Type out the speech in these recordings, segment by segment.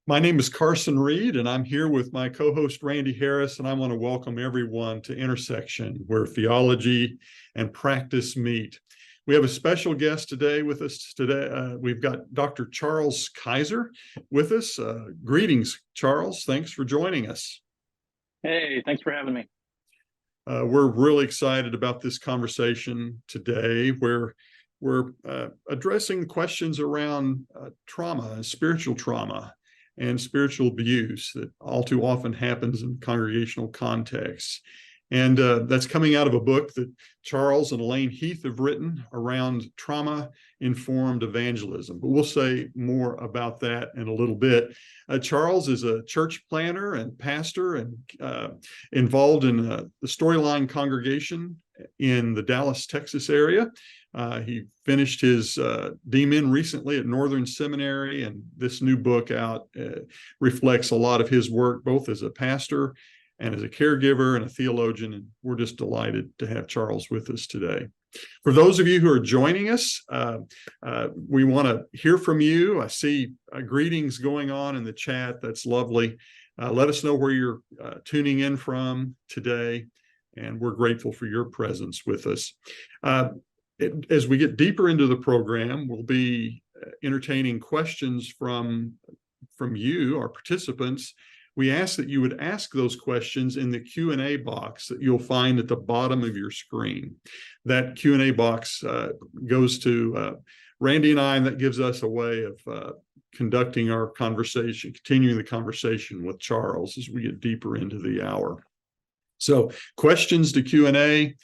My name is Carson Reed, and I'm here with my co-host Randy Harris, and I want to welcome everyone to Intersection, where theology and practice meet. We have a special guest today with us today. We've got Dr. Charles Kaiser with us. Greetings, Charles. Thanks for joining us. Hey, thanks for having me. We're really excited about this conversation today, where we're addressing questions around trauma, spiritual trauma, and spiritual abuse that all too often happens in congregational contexts. And that's coming out of a book that Charles and Elaine Heath have written around trauma-informed evangelism. But we'll say more about that in a little bit. Charles is a church planner and pastor and involved in the Storyline congregation in the Dallas, Texas area. He finished his DMin recently at Northern Seminary, and this new book out reflects a lot of his work, both as a pastor and as a caregiver and a theologian, and we're just delighted to have Charles with us today. For those of you who are joining us, we want to hear from you. I see greetings going on in the chat. That's lovely. Let us know where you're tuning in from today, and we're grateful for your presence with us. As we get deeper into the program, we'll be entertaining questions from you, our participants. We ask that you would ask those questions in the Q&A box that you'll find at the bottom of your screen. That Q&A box goes to Randy and I, and that gives us a way of conducting our conversation, continuing the conversation with Charles as we get deeper into the hour. So questions to Q&A,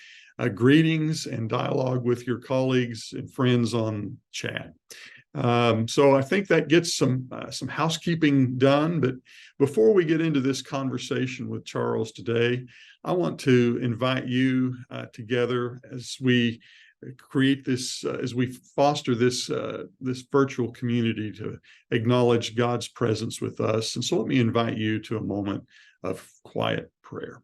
greetings, and dialogue with your colleagues and friends on chat. So I think that gets some housekeeping done. But before we get into this conversation with Charles today, I want to invite you together as we create this, as we foster this virtual community to acknowledge God's presence with us. And so let me invite you to a moment of quiet prayer.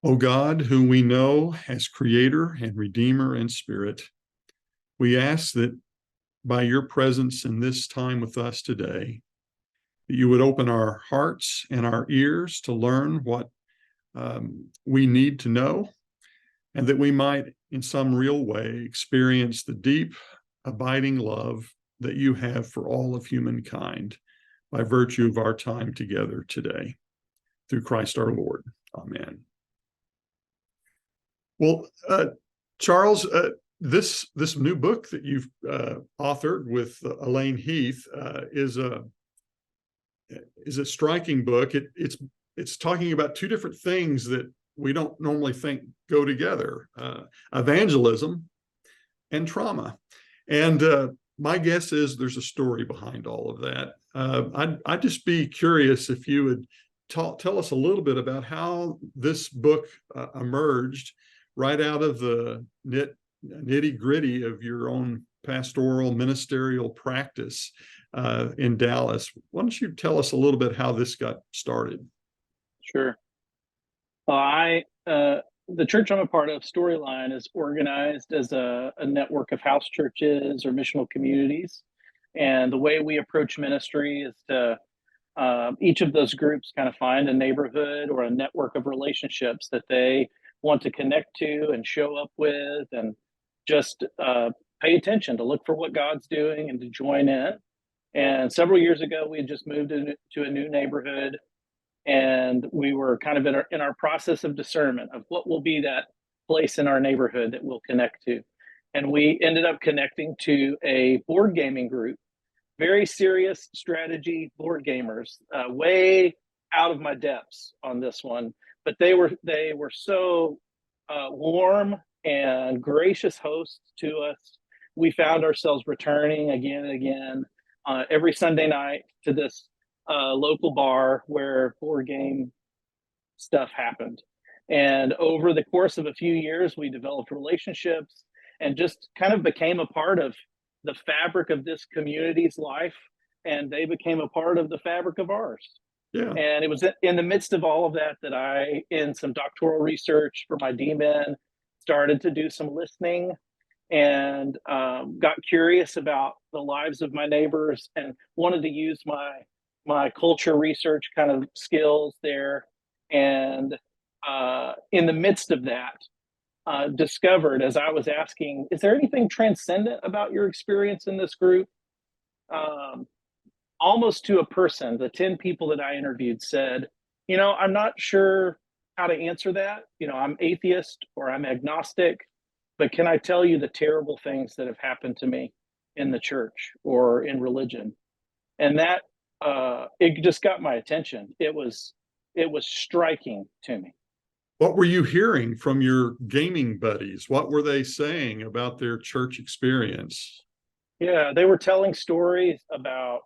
O God, whom we know as Creator and Redeemer and Spirit, we ask that by your presence in this time with us today, that you would open our hearts and our ears to learn what we need to know, and that we might, in some real way, experience the deep, abiding love that you have for all of humankind by virtue of our time together today. Through Christ our Lord. Amen. Well, Charles, this new book that you've authored with Elaine Heath is a striking book. It's talking about two different things that we don't normally think go together: evangelism and trauma. And my guess is there's a story behind all of that. I'd just be curious if you would tell us a little bit about how this book emerged right out of the nitty-gritty of your own pastoral ministerial practice in Dallas. Why don't you tell us a little bit how this got started? Sure. The church I'm a part of, Storyline, is organized as a network of house churches or missional communities. And the way we approach ministry is to each of those groups kind of find a neighborhood or a network of relationships that they want to connect to and show up with, and just pay attention to look for what God's doing and to join in. And several years ago, we had just moved into a new neighborhood, and we were kind of in our process of discernment of what will be that place in our neighborhood that we'll connect to. And we ended up connecting to a board gaming group very serious strategy board gamers, way out of my depths on this one, but they were so warm and gracious hosts to us. We found ourselves returning again and again every Sunday night to this local bar where board game stuff happened. And over the course of a few years, we developed relationships and just kind of became a part of the fabric of this community's life. And they became a part of the fabric of ours. Yeah. And it was in the midst of all of that that I, in some doctoral research for my DMin, started to do some listening and got curious about the lives of my neighbors and wanted to use my culture research kind of skills there. And in the midst of that, discovered as I was asking, is there anything transcendent about your experience in this group? Almost to a person, the 10 people that I interviewed said, I'm not sure how to answer that. I'm atheist or I'm agnostic, but can I tell you the terrible things that have happened to me in the church or in religion? And that it just got my attention. It was striking to me. What were you hearing from your gaming buddies? What were they saying about their church experience? Yeah, they were telling stories about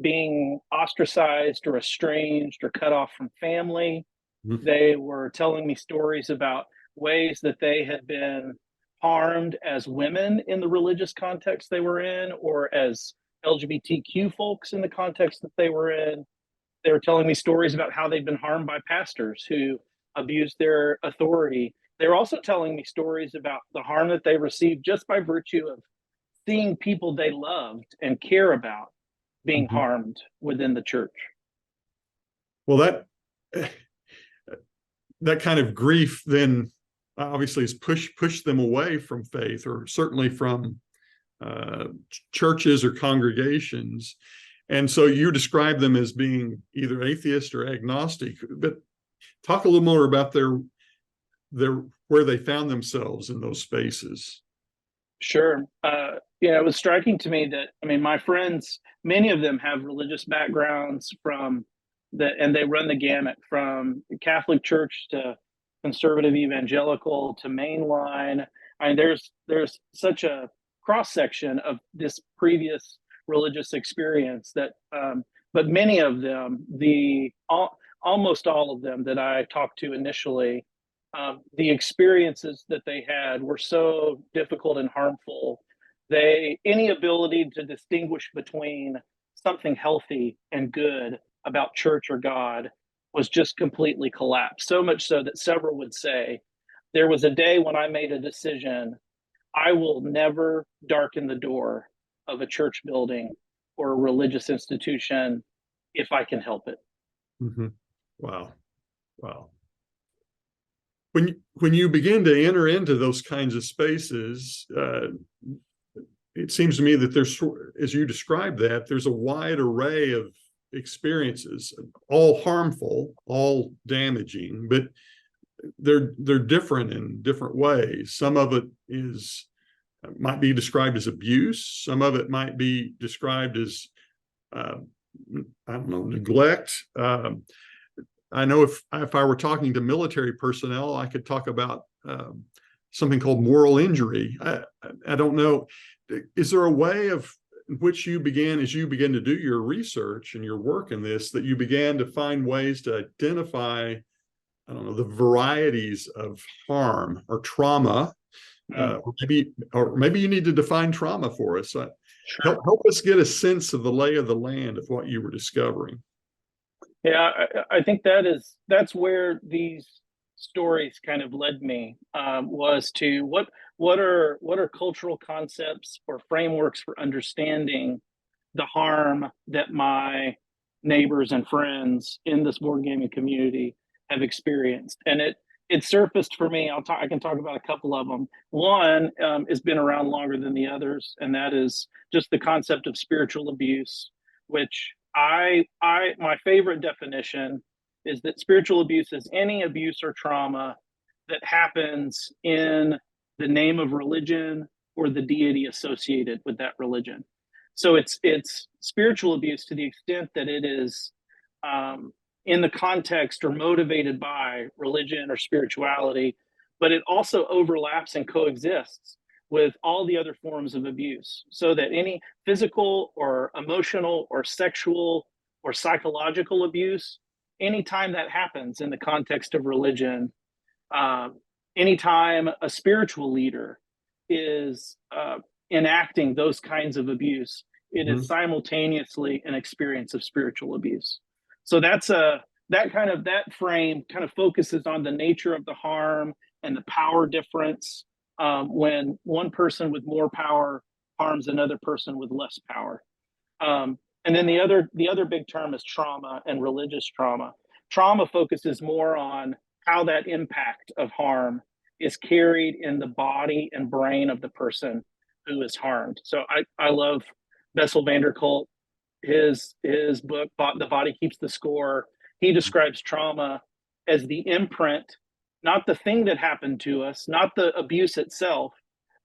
being ostracized or estranged or cut off from family. Mm-hmm. They were telling me stories about ways that they had been harmed as women in the religious context they were in, or as LGBTQ folks in the context that they were in. They were telling me stories about how they'd been harmed by pastors who abused their authority. They were also telling me stories about the harm that they received just by virtue of seeing people they loved and care about being mm-hmm. harmed within the church. Well, that kind of grief then obviously has pushed them away from faith, or certainly from churches or congregations. And so you describe them as being either atheist or agnostic, but talk a little more about their where they found themselves in those spaces. Sure. It was striking to me that, my friends, many of them have religious backgrounds and they run the gamut from Catholic Church to conservative evangelical to mainline. There's such a cross section of this previous religious experience that, but many of them, almost all of them that I talked to initially, the experiences that they had were so difficult and harmful. Any ability to distinguish between something healthy and good about church or God was just completely collapsed. So much so that several would say, there was a day when I made a decision, I will never darken the door of a church building or a religious institution if I can help it. Mm-hmm. Wow. When you begin to enter into those kinds of spaces, it seems to me that there's, as you describe that, there's a wide array of experiences, all harmful, all damaging, but they're different in different ways. Some of it might be described as abuse. Some of it might be described as neglect. I know if I were talking to military personnel, I could talk about something called moral injury. I don't know. Is there a way of which as you begin to do your research and your work in this, that you began to find ways to identify, the varieties of harm or trauma? Or maybe you need to define trauma for us. Sure. Help us get a sense of the lay of the land of what you were discovering. Yeah, I think that's where these stories kind of led me, was to what are cultural concepts or frameworks for understanding the harm that my neighbors and friends in this board gaming community have experienced. And it surfaced for me. I can talk about a couple of them. One has been around longer than the others, and that is just the concept of spiritual abuse, which my favorite definition is that spiritual abuse is any abuse or trauma that happens in the name of religion or the deity associated with that religion. So it's spiritual abuse to the extent that it is in the context or motivated by religion or spirituality, but it also overlaps and coexists with all the other forms of abuse. So that any physical or emotional or sexual or psychological abuse, anytime that happens in the context of religion, anytime a spiritual leader is enacting those kinds of abuse, it is simultaneously an experience of spiritual abuse. So that frame kind of focuses on the nature of the harm and the power difference when one person with more power harms another person with less power. And then the other big term is trauma and religious trauma. Trauma focuses more on how that impact of harm is carried in the body and brain of the person who is harmed. So I love Bessel van der Kolk, his book, The Body Keeps the Score. He describes trauma as the imprint, not the thing that happened to us, not the abuse itself,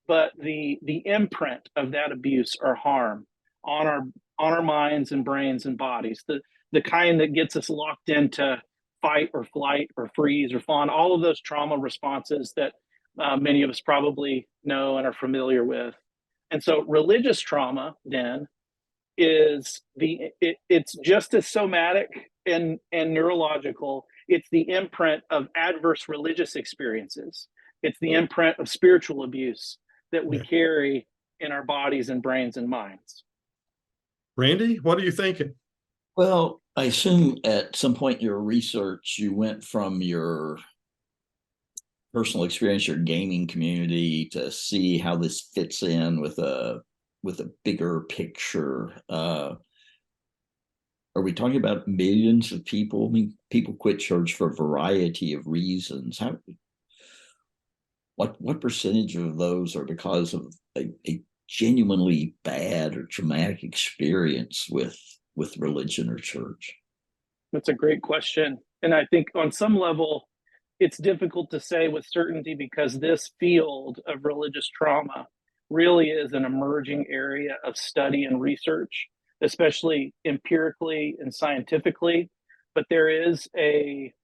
but the imprint of that abuse or harm on our minds and brains and bodies, the kind that gets us locked into fight or flight or freeze or fawn, all of those trauma responses that many of us probably know and are familiar with. And so religious trauma then is it's just as somatic and neurological. It's the imprint of adverse religious experiences. It's the imprint of spiritual abuse that we carry in our bodies and brains and minds. Randy, what are you thinking? Well, I assume at some point in your research, you went from your personal experience, your gaming community, to see how this fits in with a bigger picture. Are we talking about millions of people? I mean, people quit church for a variety of reasons. What percentage of those are because of a genuinely bad or traumatic experience with religion or church? That's a great question. And I think on some level, it's difficult to say with certainty because this field of religious trauma really is an emerging area of study and research, especially empirically and scientifically. But there is a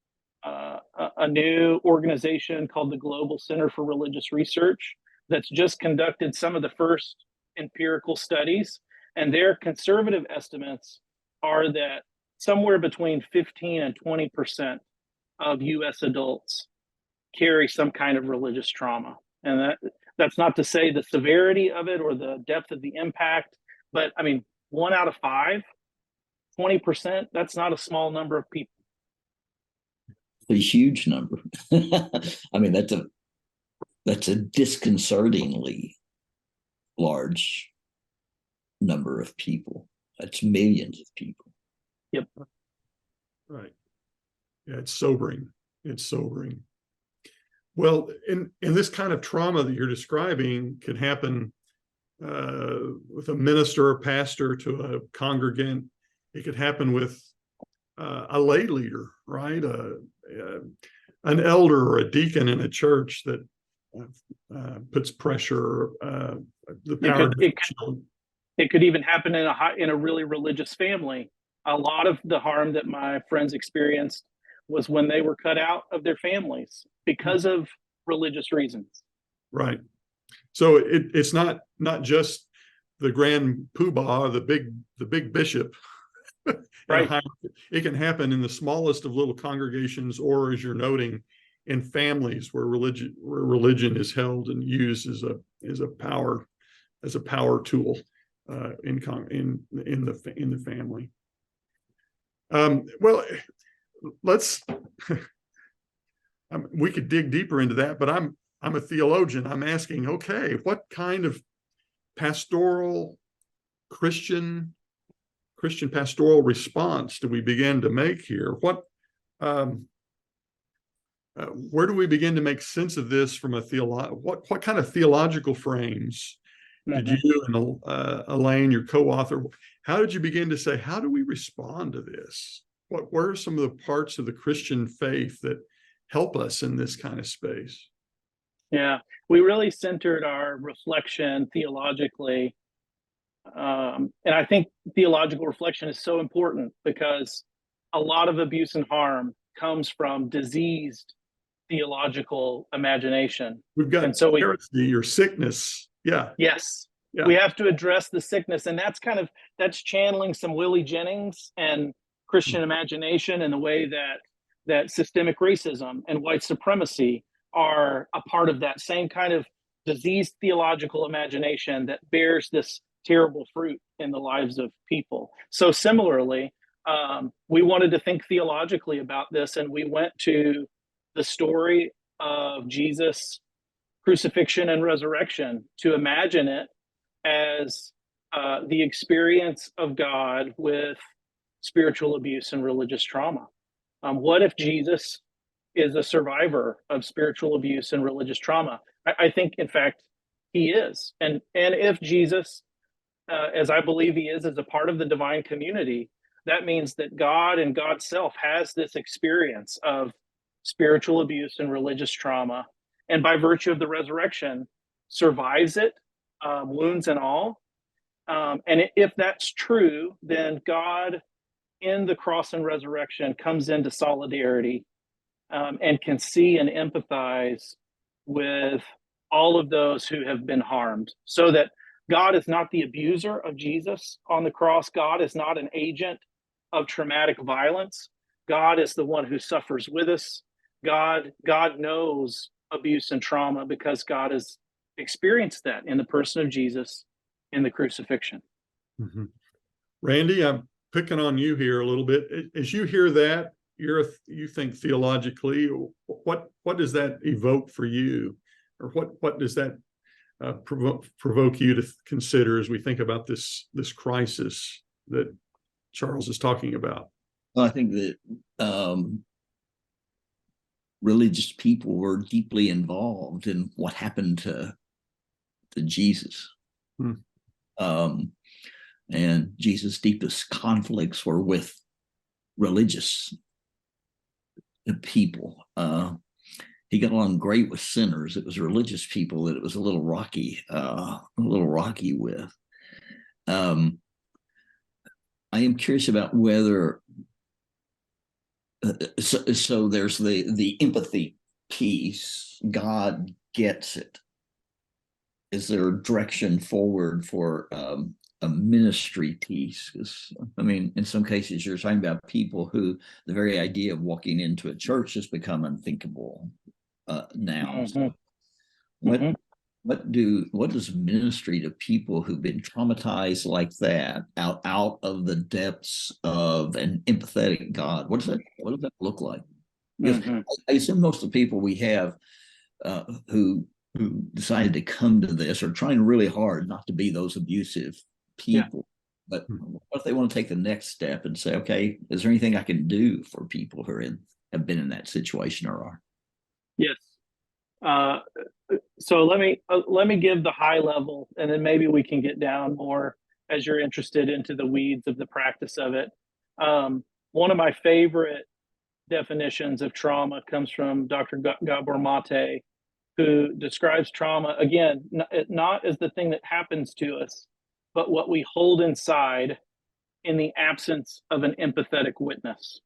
new organization called the Global Center for Religious Research that's just conducted some of the first empirical studies, and their conservative estimates are that somewhere between 15 and 20% of U.S. adults carry some kind of religious trauma. And that's not to say the severity of it or the depth of the impact, but I mean, 1 out of 5, 20%, that's not a small number of people. A huge number. I mean, that's a disconcertingly large number of people. That's millions of people. Yep. Right. Yeah, it's sobering. It's sobering. Well, in this kind of trauma that you're describing can happen with a minister or pastor to a congregant. It could happen with a lay leader, right? An elder or a deacon in a church that puts pressure. The power. It could even happen in a really religious family. A lot of the harm that my friends experienced was when they were cut out of their families because of religious reasons. Right. So it's not just the grand poobah, the big bishop. Right. It can happen in the smallest of little congregations, or as you're noting, in families where religion is held and used as a power tool in the family. Well, let's. We could dig deeper into that, but I'm a theologian. I'm asking, okay, what kind of pastoral Christian pastoral response do we begin to make here? Where do we begin to make sense of this from what kind of theological frames did you and Elaine, your co-author, how did you begin to say, how do we respond to this? Where are some of the parts of the Christian faith that help us in this kind of space? Yeah, we really centered our reflection theologically And I think theological reflection is so important because a lot of abuse and harm comes from diseased theological imagination. We've got And so heresy or sickness. Yeah. Yes. Yeah. We have to address the sickness. And that's channeling some Willie Jennings and Christian imagination and the way that systemic racism and white supremacy are a part of that same kind of diseased theological imagination that bears this terrible fruit in the lives of people. So similarly, we wanted to think theologically about this, and we went to the story of Jesus' crucifixion and resurrection to imagine it as the experience of God with spiritual abuse and religious trauma. What if Jesus is a survivor of spiritual abuse and religious trauma? I think, in fact, he is. And if Jesus, as I believe he is, as a part of the divine community, that means that God and God's self has this experience of spiritual abuse and religious trauma, and by virtue of the resurrection, survives it, wounds and all. And if that's true, then God in the cross and resurrection comes into solidarity and can see and empathize with all of those who have been harmed, so that God is not the abuser of Jesus on the cross. God is not an agent of traumatic violence. God is the one who suffers with us. God knows abuse and trauma because God has experienced that in the person of Jesus in the crucifixion. Mm-hmm. Randy, I'm picking on you here a little bit. As you hear that, you think theologically, what does that evoke for you, or what does that provoke you to consider as we think about this crisis that Charles is talking about? Well, I think that religious people were deeply involved in what happened to Jesus. And Jesus' deepest conflicts were with religious people. He got along great with sinners. It was religious people that it was a little rocky with. I am curious about whether so there's the empathy piece. God gets it. Is there a direction forward for a ministry piece? Because I mean, in some cases, you're talking about people who the very idea of walking into a church has become unthinkable now. Mm-hmm. So what does ministry to people who've been traumatized like that out of the depths of an empathetic God? What does that look like? Because I assume most of the people we have who decided to come to this are trying really hard not to be those abusive people. Yeah. But what if they want to take the next step and say, okay, is there anything I can do for people who have been in that situation or are? Yes. So let me give the high level, and then maybe we can get down more as you're interested into the weeds of the practice of it. One of my favorite definitions of trauma comes from Dr. Gabor Mate, who describes trauma, again, not as the thing that happens to us, but what we hold inside in the absence of an empathetic witness.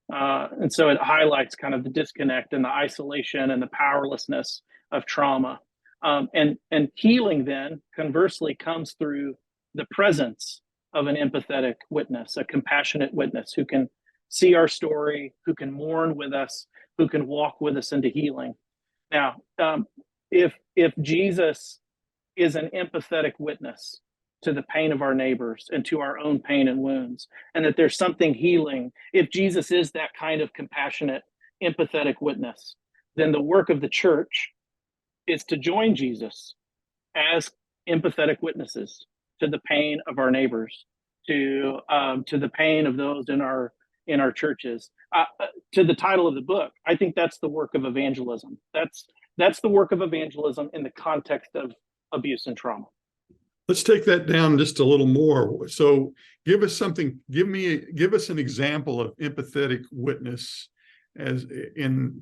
And so it highlights kind of the disconnect and the isolation and the powerlessness of trauma. And healing then, conversely, comes through the presence of an empathetic witness, a compassionate witness who can see our story, who can mourn with us, who can walk with us into healing. Now, if Jesus is an empathetic witness to the pain of our neighbors and to our own pain and wounds, and that there's something healing, if Jesus is that kind of compassionate, empathetic witness, then the work of the church is to join Jesus as empathetic witnesses to the pain of our neighbors, to the pain of those in our churches. To the title of the book, I think that's the work of evangelism. That's the work of evangelism in the context of abuse and trauma. Let's take that down just a little more. So give us something, give us an example of empathetic witness as in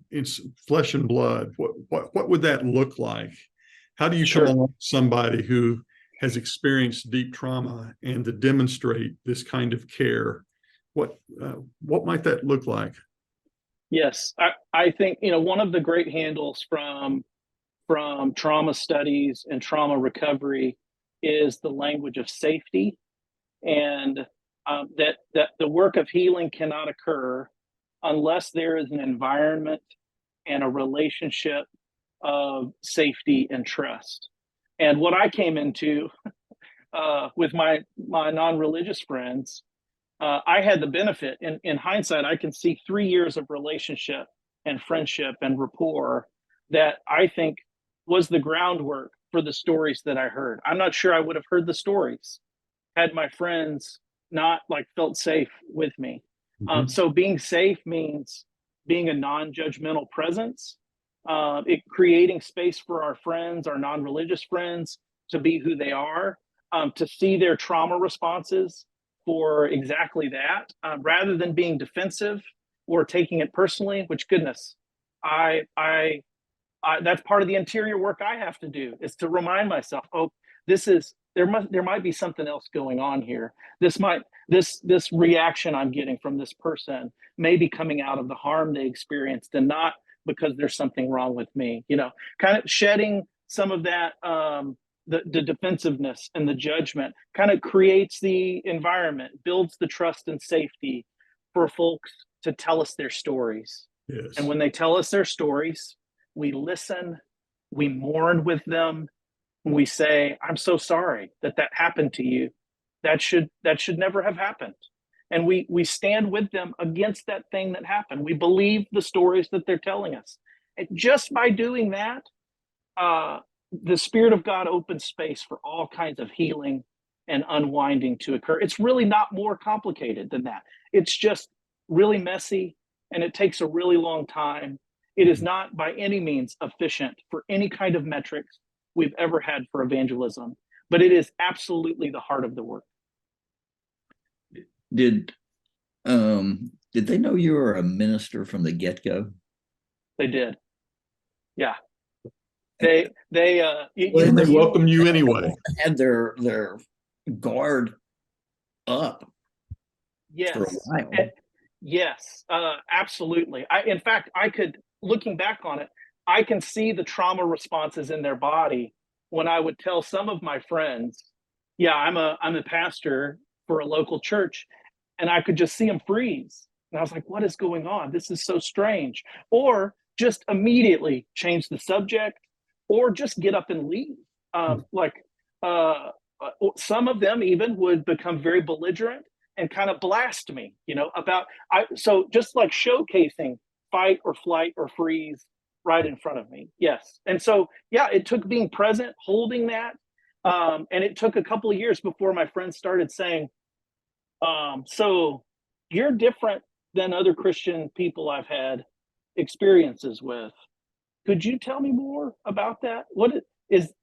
flesh and blood. What would that look like? How do you come along with somebody who has experienced deep trauma and to demonstrate this kind of care. What might that look like? Yes, I think, one of the great handles from trauma studies and trauma recovery is the language of safety, and that the work of healing cannot occur unless there is an environment and a relationship of safety and trust. And what I came into with my non-religious friends, I had the benefit. In hindsight, I can see 3 years of relationship and friendship and rapport that I think was the groundwork for the stories that I heard. I'm not sure I would have heard the stories had my friends not felt safe with me. Mm-hmm. So being safe means being a non-judgmental presence, creating space for our friends, our non-religious friends, to be who they are, to see their trauma responses for exactly that, rather than being defensive or taking it personally. Which, goodness, I that's part of the interior work I have to do, is to remind myself, oh, there might be something else going on here. This reaction I'm getting from this person may be coming out of the harm they experienced, and not because there's something wrong with me. Kind of shedding some of that, the defensiveness and the judgment, kind of creates the environment, builds the trust and safety for folks to tell us their stories. Yes. And when they tell us their stories, we listen, we mourn with them, we say, I'm so sorry that happened to you. That should never have happened. And we stand with them against that thing that happened. We believe the stories that they're telling us. And just by doing that, the Spirit of God opens space for all kinds of healing and unwinding to occur. It's really not more complicated than that. It's just really messy, and it takes a really long time. It is not by any means efficient for any kind of metrics we've ever had for evangelism, but it is absolutely the heart of the work. Did they know you were a minister from the get-go? They did. Yeah. They welcome you anyway. Had their guard up. Yes. For a while. Yes, absolutely. In fact, looking back on it, I can see the trauma responses in their body when I would tell some of my friends, yeah, I'm a pastor for a local church, and I could just see them freeze. And I was like, what is going on? This is so strange. Or just immediately change the subject, or just get up and leave. Some of them even would become very belligerent and kind of blast me, so just showcasing fight or flight or freeze right in front of me. Yes. And so, yeah, it took being present, holding that. And it took a couple of years before my friends started saying, so you're different than other Christian people I've had experiences with. Could you tell me more about that?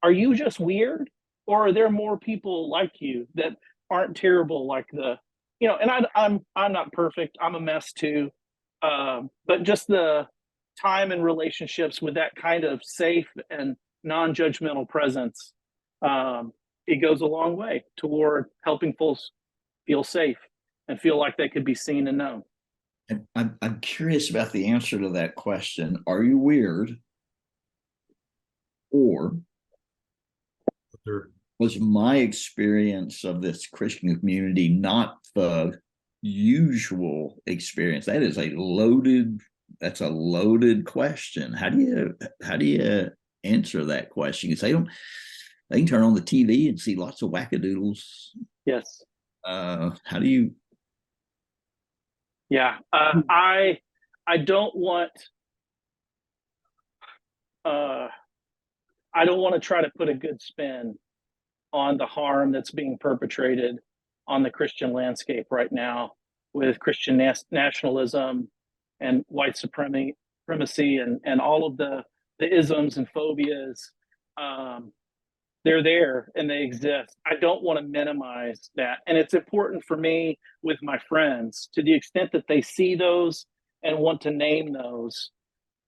Are you just weird, or are there more people like you that aren't terrible and I'm not perfect. I'm a mess too. But just the time and relationships with that kind of safe and non-judgmental presence, it goes a long way toward helping folks feel safe and feel like they could be seen and known. I'm curious about the answer to that question. Are you weird? Or was my experience of this Christian community not the usual experience? That's a loaded question. How do you answer that question? Because they can turn on the TV and see lots of wackadoodles. Yes. How do you? Yeah. I don't want to try to put a good spin on the harm that's being perpetrated on the Christian landscape right now with Christian nationalism and white supremacy and all of the isms and phobias. They're there and they exist. I don't want to minimize that. And it's important for me with my friends, to the extent that they see those and want to name those,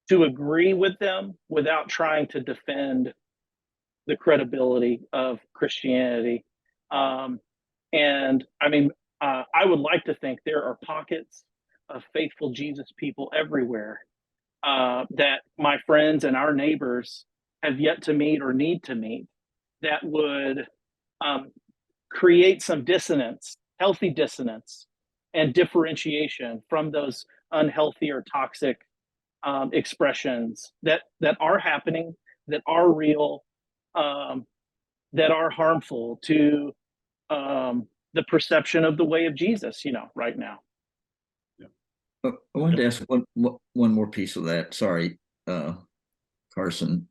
to agree with them without trying to defend the credibility of Christianity. And I mean, I would like to think there are pockets of faithful Jesus people everywhere that my friends and our neighbors have yet to meet or need to meet that would create some dissonance, healthy dissonance, and differentiation from those unhealthy or toxic expressions that are happening, that are real, that are harmful to the perception of the way of Jesus, right now. I wanted to ask one more piece of that. Sorry, Carson.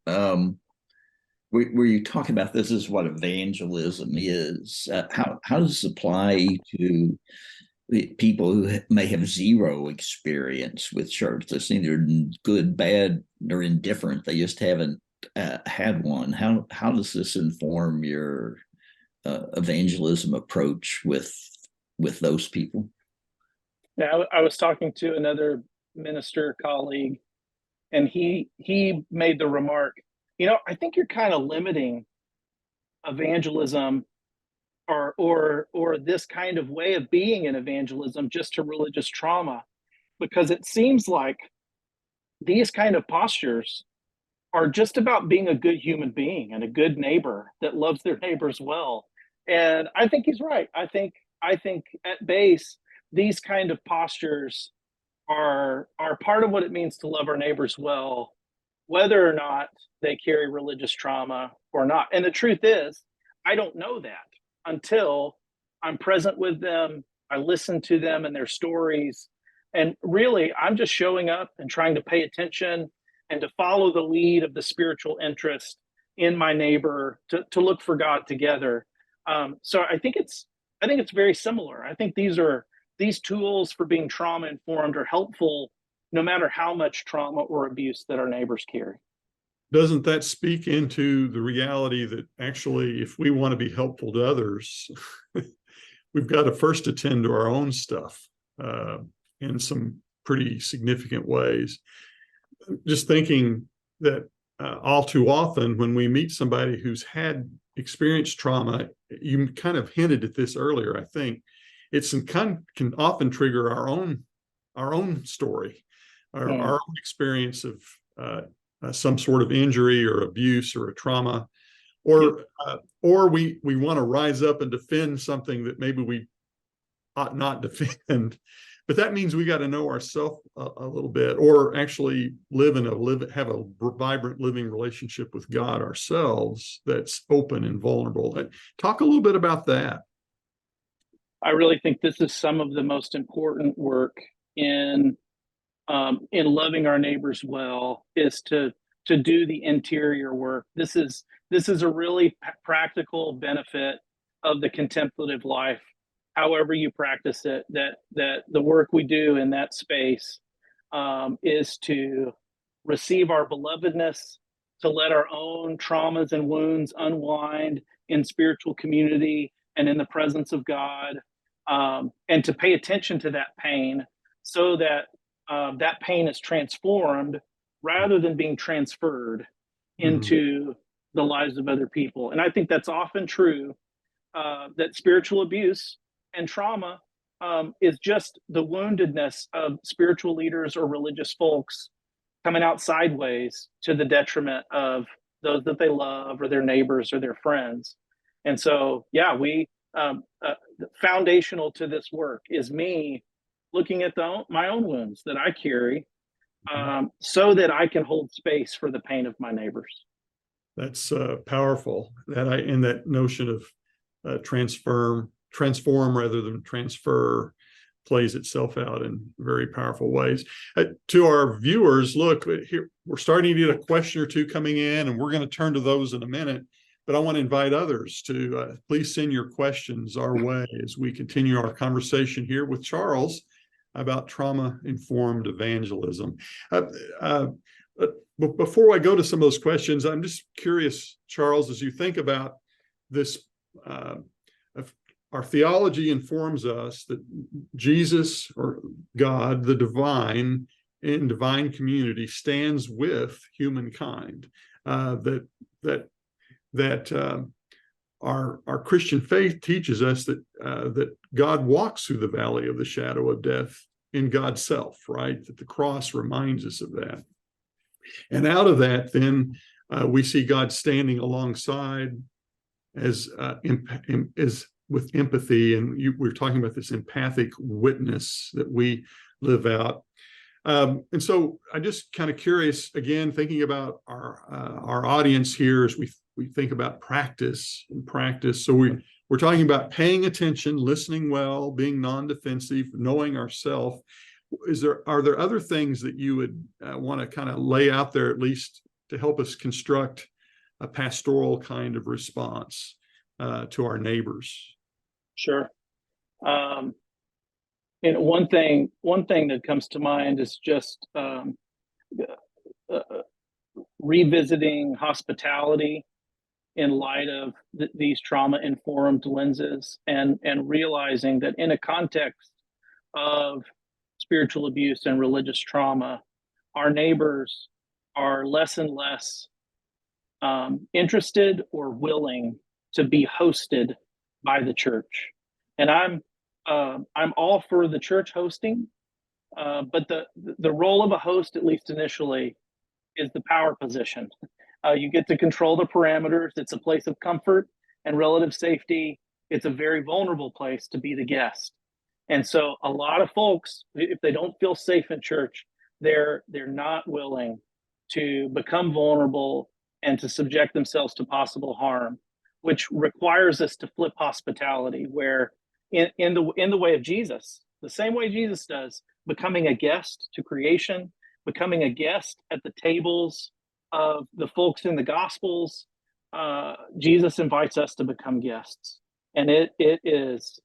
Where you talk about this is what evangelism is. How does it apply to the people who may have zero experience with church? They're either good, bad, or indifferent. They just haven't had one. How does this inform your evangelism approach with those people? Yeah, I was talking to another minister colleague, and he made the remark, I think you're kind of limiting evangelism or this kind of way of being in evangelism just to religious trauma, because it seems like these kind of postures are just about being a good human being and a good neighbor that loves their neighbors well. And I think he's right. I think at base, these kind of postures are part of what it means to love our neighbors well, whether or not they carry religious trauma or not. And the truth is, I don't know that until I'm present with them, I listen to them and their stories. And really, I'm just showing up and trying to pay attention and to follow the lead of the spiritual interest in my neighbor, to look for God together. So I think it's very similar. I think these tools for being trauma informed are helpful no matter how much trauma or abuse that our neighbors carry. Doesn't that speak into the reality that actually, if we want to be helpful to others, we've got to first attend to our own stuff in some pretty significant ways? Just thinking that all too often when we meet somebody who's had experienced trauma, you kind of hinted at this earlier, I think, can often trigger our own story, our own experience of some sort of injury or abuse or a trauma, or we want to rise up and defend something that maybe we ought not defend. But that means we got to know ourselves a little bit, or actually have a vibrant living relationship with God ourselves that's open and vulnerable. Talk a little bit about that. I really think this is some of the most important work in loving our neighbors well, is to do the interior work. This is a really practical benefit of the contemplative life, however you practice it, that the work we do in that space is to receive our belovedness, to let our own traumas and wounds unwind in spiritual community and in the presence of God, and to pay attention to that pain so that that pain is transformed rather than being transferred into the lives of other people. And I think that's often true, that spiritual abuse and trauma is just the woundedness of spiritual leaders or religious folks coming out sideways to the detriment of those that they love or their neighbors or their friends. And so, yeah, foundational to this work is me looking at my own wounds that I carry, so that I can hold space for the pain of my neighbors. That's powerful. In that notion of transform rather than transfer plays itself out in very powerful ways. To our viewers, look, here we're starting to get a question or two coming in, and we're going to turn to those in a minute. But I want to invite others to please send your questions our way as we continue our conversation here with Charles about trauma-informed evangelism. But before I go to some of those questions, I'm just curious, Charles, as you think about this, our theology informs us that Jesus, or God, the divine, in divine community, stands with humankind. That that our Christian faith teaches us that that God walks through the valley of the shadow of death in God's self, right? That the cross reminds us of that. And out of that, then we see God standing alongside as with empathy, and we're talking about this empathic witness that we live out. And so I'm just kind of curious, again, thinking about our audience here as we think about practice and practice. So we're talking about paying attention, listening well, being non-defensive, knowing ourselves. Are there other things that you would want to kind of lay out there, at least to help us construct a pastoral kind of response to our neighbors? Sure. And one thing that comes to mind is just revisiting hospitality in light of these trauma-informed lenses, and realizing that in a context of spiritual abuse and religious trauma, our neighbors are less and less interested or willing to be hosted by the church. And I'm all for the church hosting, but the role of a host, at least initially, is the power position. You get to control the parameters. It's a place of comfort and relative safety. It's a very vulnerable place to be the guest. And so a lot of folks, if they don't feel safe in church, they're not willing to become vulnerable and to subject themselves to possible harm, which requires us to flip hospitality, where in the way of Jesus, the same way Jesus does, becoming a guest to creation, becoming a guest at the tables of the folks in the Gospels. Jesus invites us to become guests, and it's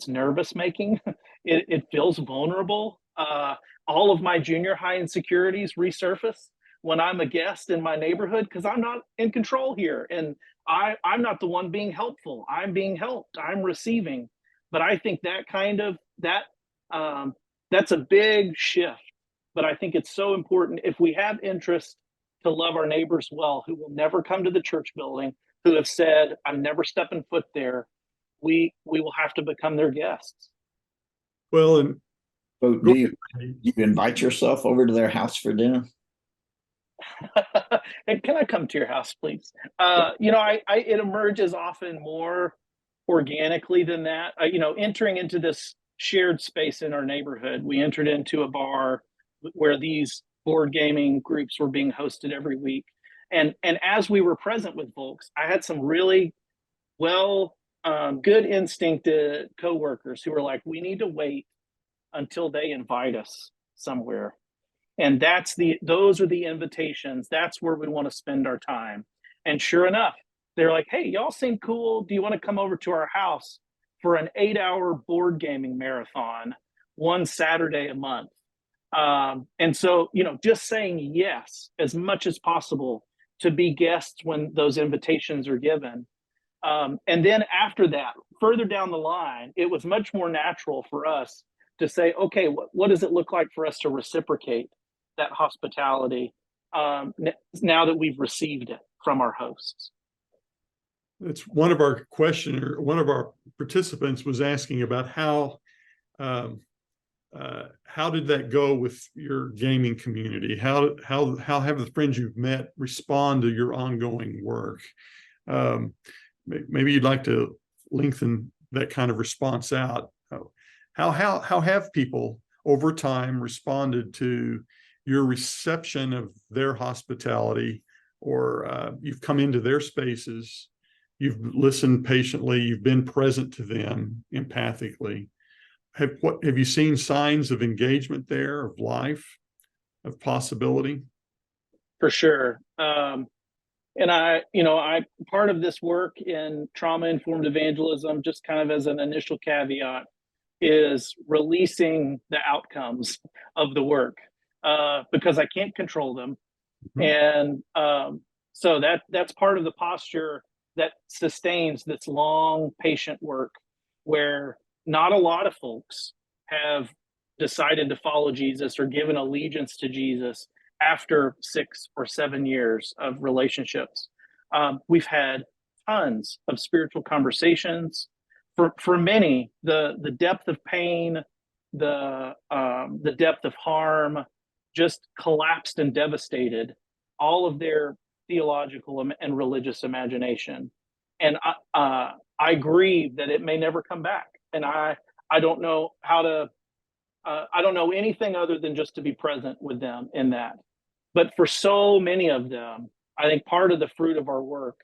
nervous making. It feels vulnerable. All of my junior high insecurities resurface when I'm a guest in my neighborhood, because I'm not in control here, and I'm not the one being helpful. I'm being helped. I'm receiving. But I think that's a big shift. But I think it's so important, if we have interest to love our neighbors well, who will never come to the church building, who have said, I'm never stepping foot there, we will have to become their guests. Well, and So do you invite yourself over to their house for dinner? And can I come to your house, please? It emerges often more organically than that. Entering into this shared space in our neighborhood, we entered into a bar where these board gaming groups were being hosted every week. And as we were present with folks, I had some really good instincted coworkers who were like, we need to wait until they invite us somewhere. And those are the invitations. That's where we want to spend our time. And sure enough, they're like, hey, y'all seem cool. Do you want to come over to our house for an 8-hour board gaming marathon one Saturday a month? And so, just saying yes as much as possible to be guests when those invitations are given. And then after that, further down the line, it was much more natural for us to say, okay, what does it look like for us to reciprocate that hospitality now that we've received it from our hosts? It's one of our one of our participants was asking about how did that go with your gaming community? How have the friends you've met respond to your ongoing work? Maybe you'd like to lengthen that kind of response out. How have people over time responded to your reception of their hospitality, or you've come into their spaces, you've listened patiently, you've been present to them empathically? Have you seen signs of engagement there, of life, of possibility? For sure. And I part of this work in trauma-informed evangelism, just kind of as an initial caveat, is releasing the outcomes of the work because I can't control them. Mm-hmm. And so that's part of the posture that sustains this long, patient work, where not a lot of folks have decided to follow Jesus or given allegiance to Jesus after 6 or 7 years of relationships. We've had tons of spiritual conversations. For many, the depth of pain, the depth of harm, just collapsed and devastated all of their theological and religious imagination. And I grieve that it may never come back. And I don't know how to. I don't know anything other than just to be present with them in that. But for so many of them, I think part of the fruit of our work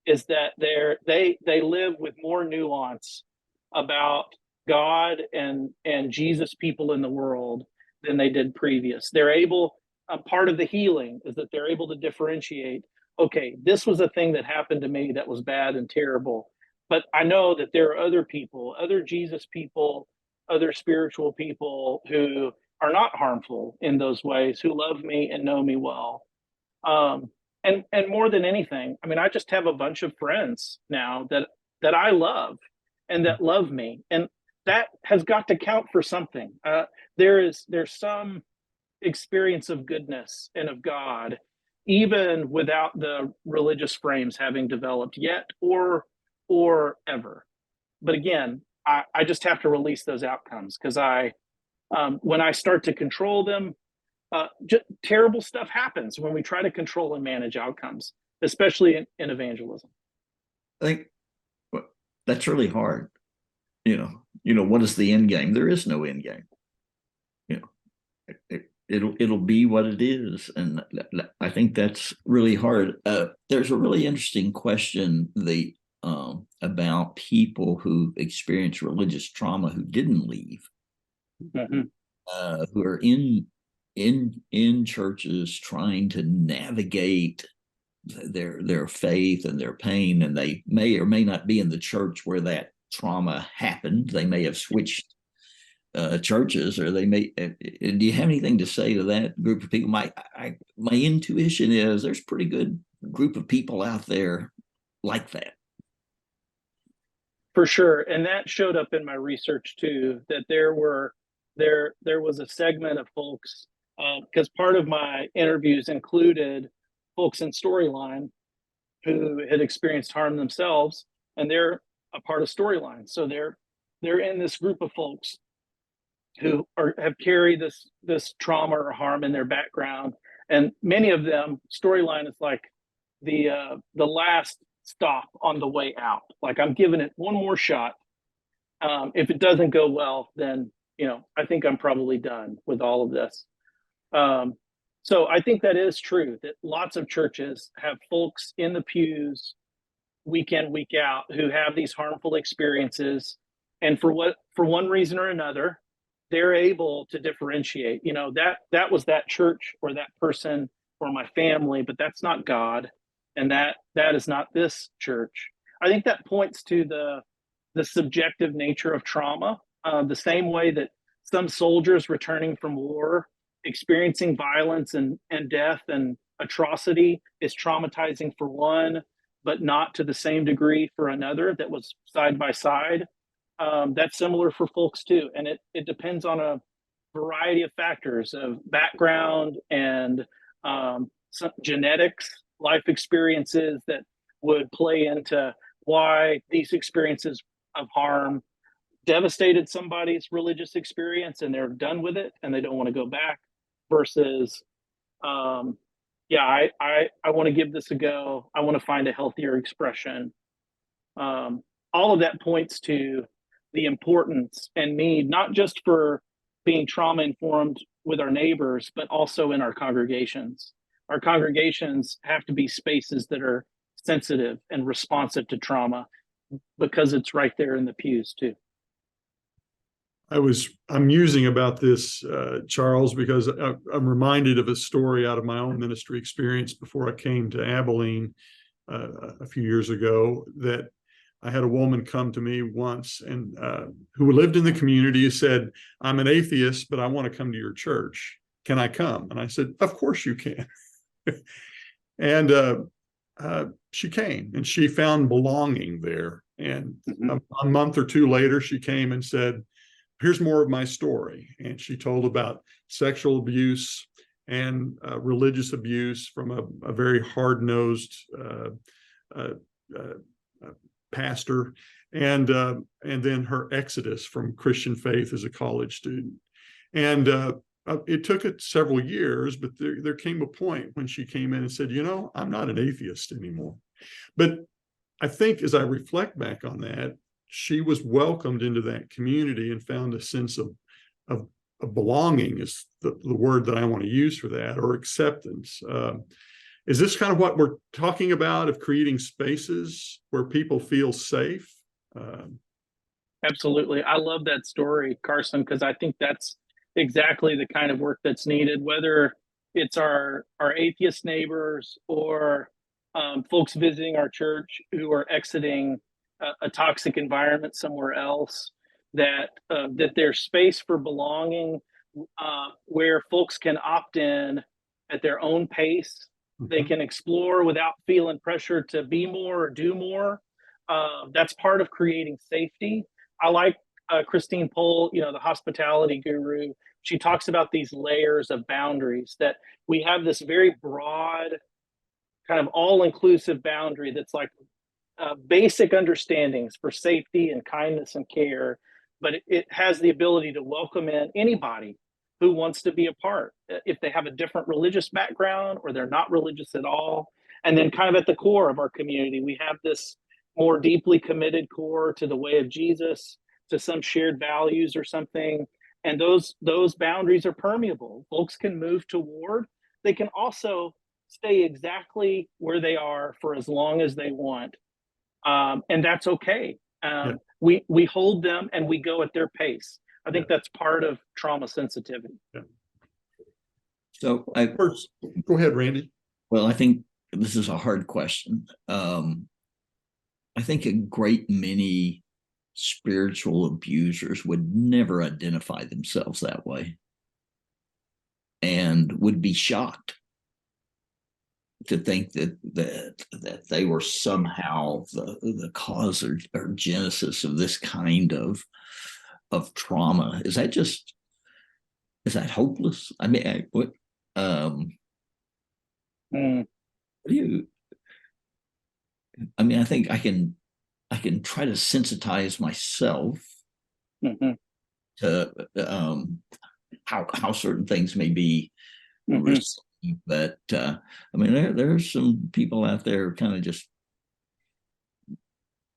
is that they live with more nuance about God and Jesus people in the world than they did previous. They're able, part of the healing is that they're able to differentiate, okay, this was a thing that happened to me that was bad and terrible, but I know that there are other people, other Jesus people, other spiritual people who are not harmful in those ways, who love me and know me well. And more than anything, I mean, I just have a bunch of friends now that I love and that love me, and that has got to count for something. There's some experience of goodness and of God, even without the religious frames having developed yet or ever. But again, I just have to release those outcomes, because when I start to control them, just terrible stuff happens when we try to control and manage outcomes, especially in evangelism. I think that's really hard. What is the end game? There is no end game. It'll be what it is, and I think that's really hard. There's a really interesting question about people who experience religious trauma who didn't leave, who are in churches trying to navigate their faith and their pain, and they may or may not be in the church where that trauma happened. They may have switched churches, or they may. Do you have anything to say to that group of people? My intuition is there's a pretty good group of people out there like that. For sure, and that showed up in my research too. That there was a segment of folks, because part of my interviews included folks in Storyline who had experienced harm themselves, and they're a part of Storyline. So they're in this group of folks who have carried this trauma or harm in their background, and many of them, Storyline is like the last stop on the way out. Like, I'm giving it one more shot. If it doesn't go well, then I think I'm probably done with all of this. So I think that is true, that lots of churches have folks in the pews week in, week out who have these harmful experiences, and for one reason or another, they're able to differentiate. That was that church or that person or my family, but that's not God, and that is not this church. I think that points to the subjective nature of trauma, the same way that some soldiers returning from war, experiencing violence and death and atrocity is traumatizing for one, but not to the same degree for another that was side by side. That's similar for folks too. And it depends on a variety of factors of background and some genetics, life experiences that would play into why these experiences of harm devastated somebody's religious experience and they're done with it and they don't want to go back, versus I want to give this a go. I want to find a healthier expression. All of that points to the importance and need, not just for being trauma informed with our neighbors, but also in our congregations. Our congregations have to be spaces that are sensitive and responsive to trauma, because it's right there in the pews too. I'm musing about this, Charles, because I'm reminded of a story out of my own ministry experience before I came to Abilene a few years ago, that I had a woman come to me once and who lived in the community, said, "I'm an atheist, but I want to come to your church. Can I come?" And I said, "Of course you can." And she came and she found belonging there. And a month or two later, she came and said, "Here's more of my story." And she told about sexual abuse and religious abuse from a very hard-nosed pastor, and then her exodus from Christian faith as a college student. And it took it several years, but there came a point when she came in and said, I'm not an atheist anymore. But I think as I reflect back on that, she was welcomed into that community and found a sense of belonging, is the word that I want to use for that, or acceptance. Is this kind of what we're talking about, of creating spaces where people feel safe? Absolutely. I love that story, Carson, because I think that's exactly the kind of work that's needed, whether it's our atheist neighbors or folks visiting our church who are exiting a toxic environment somewhere else, that there's space for belonging, where folks can opt in at their own pace. They can explore without feeling pressure to be more or do more. That's part of creating safety. I like Christine Pohl, the hospitality guru. She talks about these layers of boundaries, that we have this very broad, kind of all-inclusive boundary that's like basic understandings for safety and kindness and care, but it has the ability to welcome in anybody who wants to be a part, if they have a different religious background or they're not religious at all. And then kind of at the core of our community, we have this more deeply committed core to the way of Jesus, to some shared values or something. And those boundaries are permeable. Folks can move toward. They can also stay exactly where they are for as long as they want. And that's okay. Yeah. We hold them and we go at their pace. I think that's part of trauma sensitivity. Yeah. So go ahead, Randy. Well, I think this is a hard question. I think a great many spiritual abusers would never identify themselves that way, and would be shocked to think that they were somehow the cause or genesis of this kind of trauma. Is that hopeless? I mean, what do you? I mean, I think I can try to sensitize myself to how certain things may be received, but I mean, there's some people out there kind of just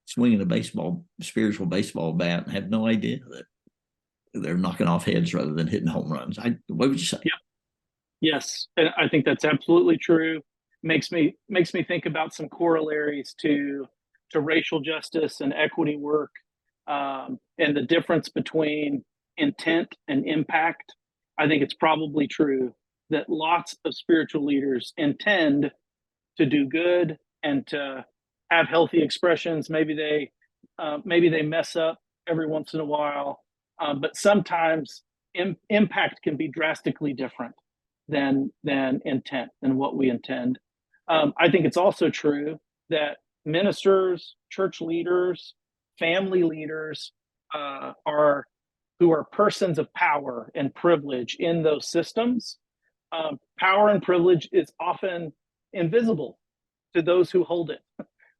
swinging a spiritual baseball bat, and have no idea that they're knocking off heads rather than hitting home runs. What would you say? Yep. Yes, and I think that's absolutely true. Makes me think about some corollaries to racial justice and equity work, and the difference between intent and impact. I think it's probably true that lots of spiritual leaders intend to do good and to have healthy expressions. Maybe they mess up every once in a while, but sometimes impact can be drastically different than intent, than what we intend. I think it's also true that ministers, church leaders, family leaders who are persons of power and privilege in those systems. Power and privilege is often invisible to those who hold it.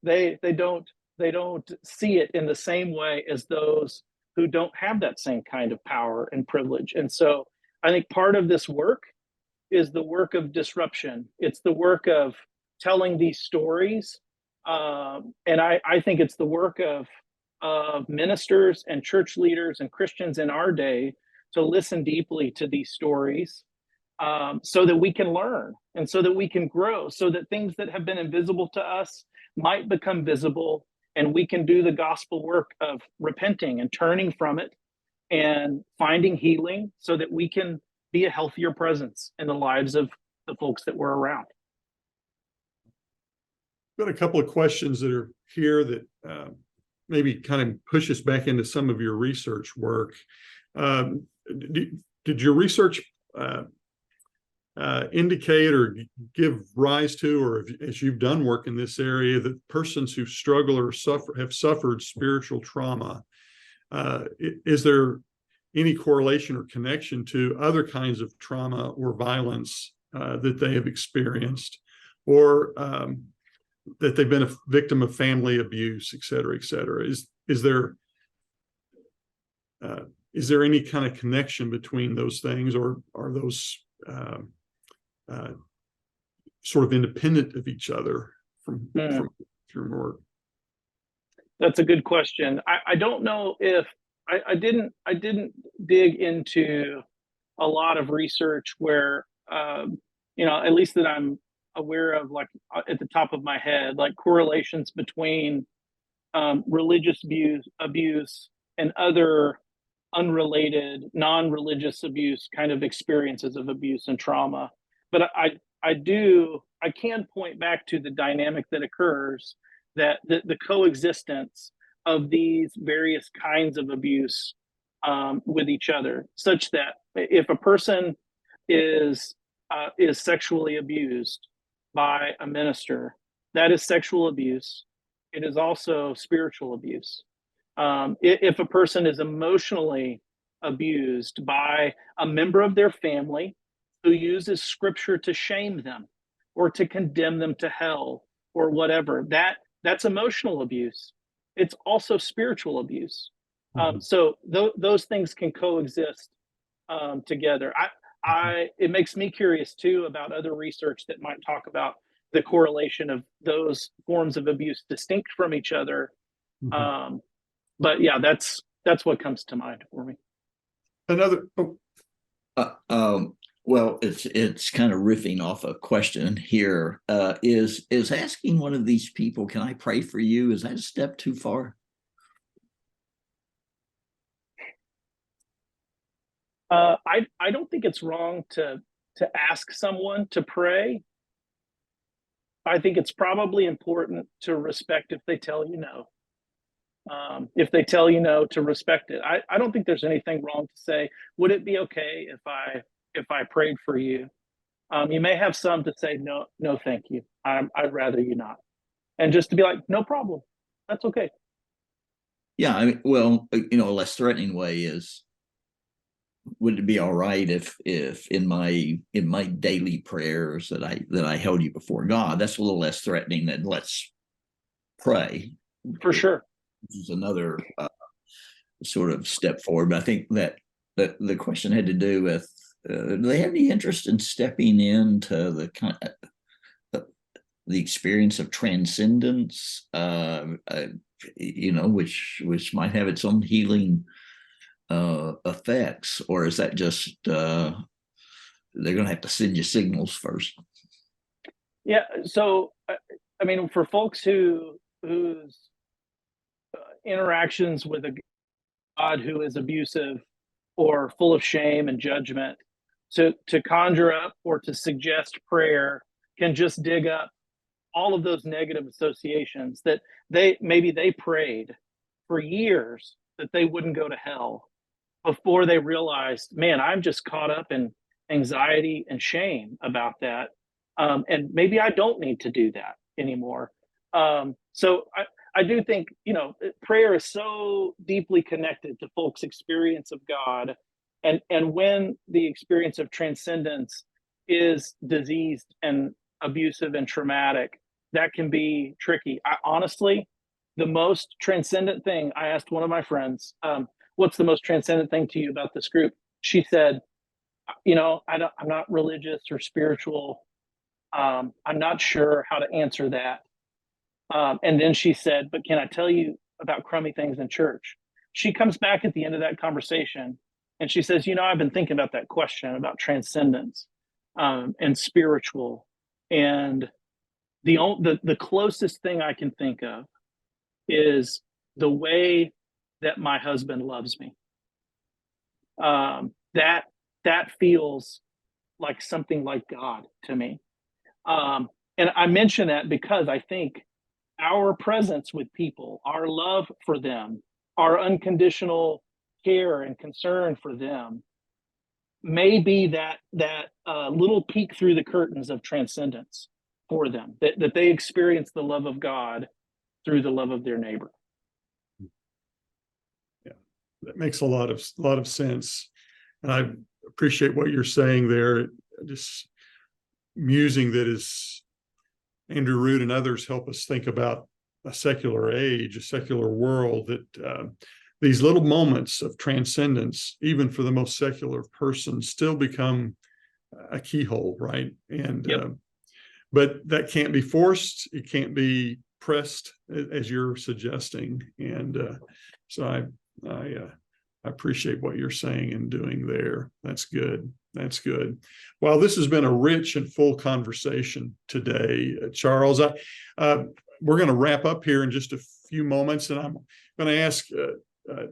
They don't see it in the same way as those who don't have that same kind of power and privilege. And so I think part of this work is the work of disruption. It's the work of telling these stories. And I think it's the work of ministers and church leaders and Christians in our day to listen deeply to these stories, so that we can learn and so that we can grow, so that things that have been invisible to us might become visible, and we can do the gospel work of repenting and turning from it and finding healing, so that we can be a healthier presence in the lives of the folks that we're around. Got a couple of questions that are here that maybe kind of push us back into some of your research work. Did your research indicate or give rise to, or as you've done work in this area, that persons who struggle or have suffered spiritual trauma, is there any correlation or connection to other kinds of trauma or violence that they have experienced? Or that they've been a victim of family abuse, et cetera, et cetera. Is there any kind of connection between those things, or are those sort of independent of each other from your work? That's a good question. I don't know if I didn't dig into a lot of research where at least that I'm aware of, like at the top of my head, like correlations between religious abuse and other unrelated, non-religious abuse kind of experiences of abuse and trauma. But I can point back to the dynamic that occurs, that the coexistence of these various kinds of abuse with each other, such that if a person is sexually abused by a minister, that is sexual abuse. It is also spiritual abuse. If a person is emotionally abused by a member of their family who uses scripture to shame them or to condemn them to hell or whatever, that's emotional abuse. It's also spiritual abuse. So those things can coexist together. It makes me curious too about other research that might talk about the correlation of those forms of abuse distinct from each other. But yeah, that's what comes to mind for me. Well, it's kind of riffing off a question here. Is asking one of these people, "Can I pray for you?" Is that a step too far? I don't think it's wrong to ask someone to pray. I think it's probably important to respect if they tell you no. If they tell you no, to respect it. I don't think there's anything wrong to say, "Would it be okay if I prayed for you?" You may have some to say, "No, thank you. I'd rather you not," and just to be like, "No problem. That's okay." Yeah, I mean, well, a less threatening way is, would it be all right if in my daily prayers that I held you before God? That's a little less threatening than "let's pray." For sure. This is another sort of step forward. But I think that the question had to do with, do they have any interest in stepping into the kind of the experience of transcendence, which might have its own healing effects, or is that just they're going to have to send you signals first? Yeah. So, I mean, for folks whose interactions with a God who is abusive or full of shame and judgment, to conjure up or to suggest prayer can just dig up all of those negative associations that maybe they prayed for years that they wouldn't go to hell, before they realized, man, I'm just caught up in anxiety and shame about that. And maybe I don't need to do that anymore. So I do think, prayer is so deeply connected to folks' experience of God. And when the experience of transcendence is diseased and abusive and traumatic, that can be tricky. Honestly, the most transcendent thing, I asked one of my friends, "What's the most transcendent thing to you about this group?" She said, I'm not religious or spiritual. I'm not sure how to answer that. And then she said, "But can I tell you about crummy things in church?" She comes back at the end of that conversation and she says, "I've been thinking about that question about transcendence and spiritual. And the closest thing I can think of is the way that my husband loves me. That feels like something like God to me." And I mention that because I think our presence with people, our love for them, our unconditional care and concern for them may be that little peek through the curtains of transcendence for them, that they experience the love of God through the love of their neighbor. Yeah, that makes a lot of sense. And I appreciate what you're saying there. Just musing that is Andrew Root and others help us think about a secular age, a secular world, that these little moments of transcendence, even for the most secular person, still become a keyhole, right? And but that can't be forced. It can't be pressed, as you're suggesting. And so I appreciate what you're saying and doing there. That's good. That's good. Well, this has been a rich and full conversation today, Charles. We're going to wrap up here in just a few moments, and I'm going to ask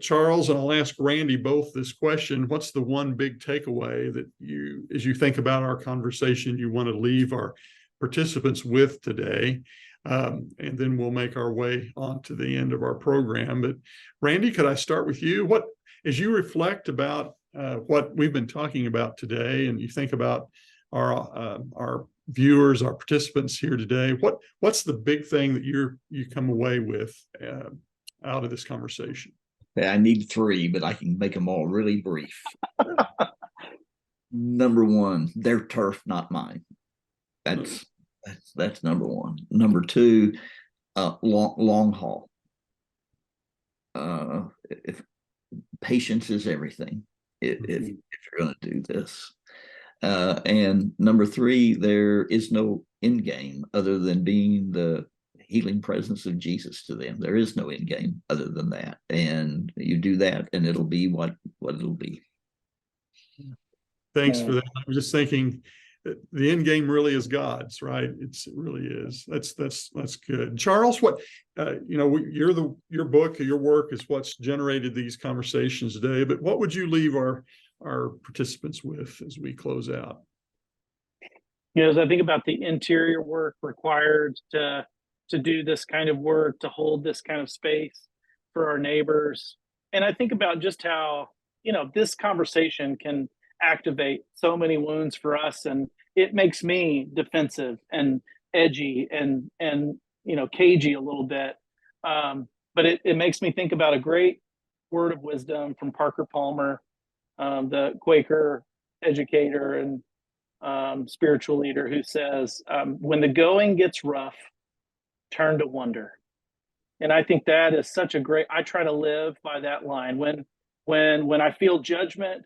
Charles, and I'll ask Randy both this question. What's the one big takeaway that you, as you think about our conversation, you want to leave our participants with today? And then we'll make our way on to the end of our program. But Randy, could I start with you? What, as you reflect about what we've been talking about today, and you think about our viewers, our participants here today, what's the big thing that you come away with out of this conversation? I need three, but I can make them all really brief. Number one, their turf, not mine. That's number one. Number two, long haul. If patience is everything, if you're going to do this. And number three, there is no end game other than being the healing presence of Jesus to them. There is no end game other than that. And you do that, and it'll be what it'll be. Thanks for that. I was just thinking, the end game really is God's, right? It really is. That's good. Charles, what your book, your work is what's generated these conversations today. But what would you leave our participants with as we close out? As I think about the interior work required to do this kind of work, to hold this kind of space for our neighbors, and I think about just how this conversation can activate so many wounds for us, and it makes me defensive and edgy and cagey a little bit, but it makes me think about a great word of wisdom from Parker Palmer, the Quaker educator and spiritual leader, who says, when the going gets rough, turn to wonder. And I think that is such a great, I try to live by that line. When I feel judgment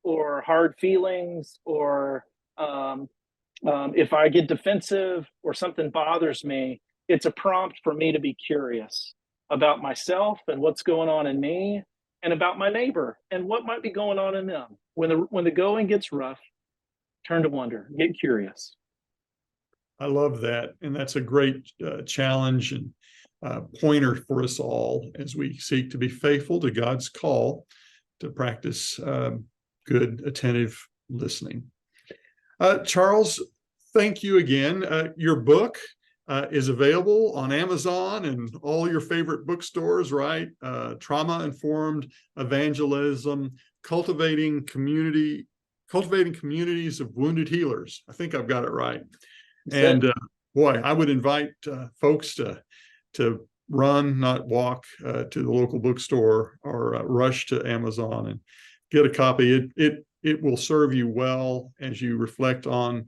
or hard feelings, or if I get defensive or something bothers me, it's a prompt for me to be curious about myself and what's going on in me, and about my neighbor and what might be going on in them. When the going gets rough, turn to wonder, get curious. I love that. And that's a great challenge and pointer for us all as we seek to be faithful to God's call to practice good, attentive listening. Charles, thank you again. Your book is available on Amazon and all your favorite bookstores, right? Trauma-Informed Evangelism, Cultivating Communities of Wounded Healers. I think I've got it right. And boy, I would invite folks to run, not walk, to the local bookstore, or rush to Amazon and get a copy. It will serve you well as you reflect on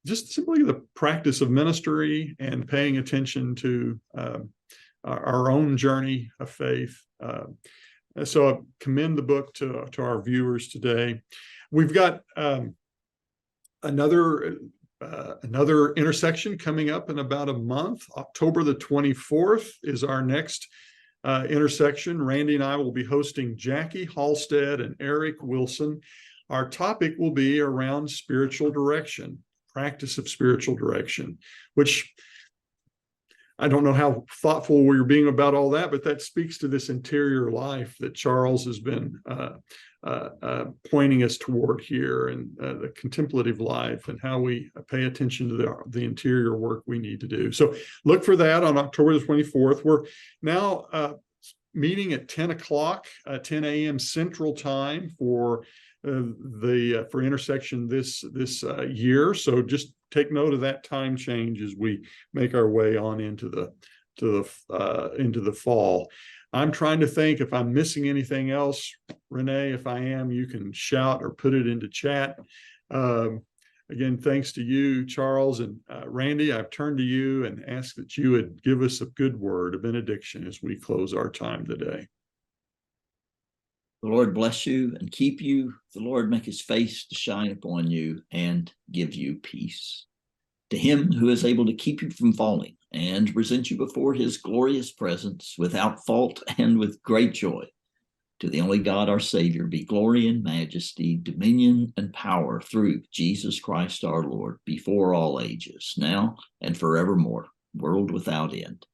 just simply the practice of ministry and paying attention to our own journey of faith. So I commend the book to our viewers today. We've got another intersection coming up in about a month. October the 24th is our next intersection. Randy and I will be hosting Jackie Halstead and Eric Wilson. Our topic will be around spiritual direction, practice of spiritual direction, which I don't know how thoughtful we're being about all that, but that speaks to this interior life that Charles has been pointing us toward here, and the contemplative life, and how we pay attention to the interior work we need to do. So look for that on October the 24th. We're now meeting at 10 o'clock, 10 a.m. Central Time for intersection this year. So just take note of that time change as we make our way on into the fall. I'm trying to think if I'm missing anything else. Renee, if I am, you can shout or put it into chat. again, thanks to you, Charles, and Randy. I've turned to you and asked that you would give us a good word, a benediction, as we close our time today. The Lord bless you and keep you. The Lord make his face to shine upon you and give you peace. To him who is able to keep you from falling and present you before his glorious presence without fault and with great joy, to the only God, our Savior, be glory and majesty, dominion and power through Jesus Christ our Lord, before all ages, now and forevermore, world without end.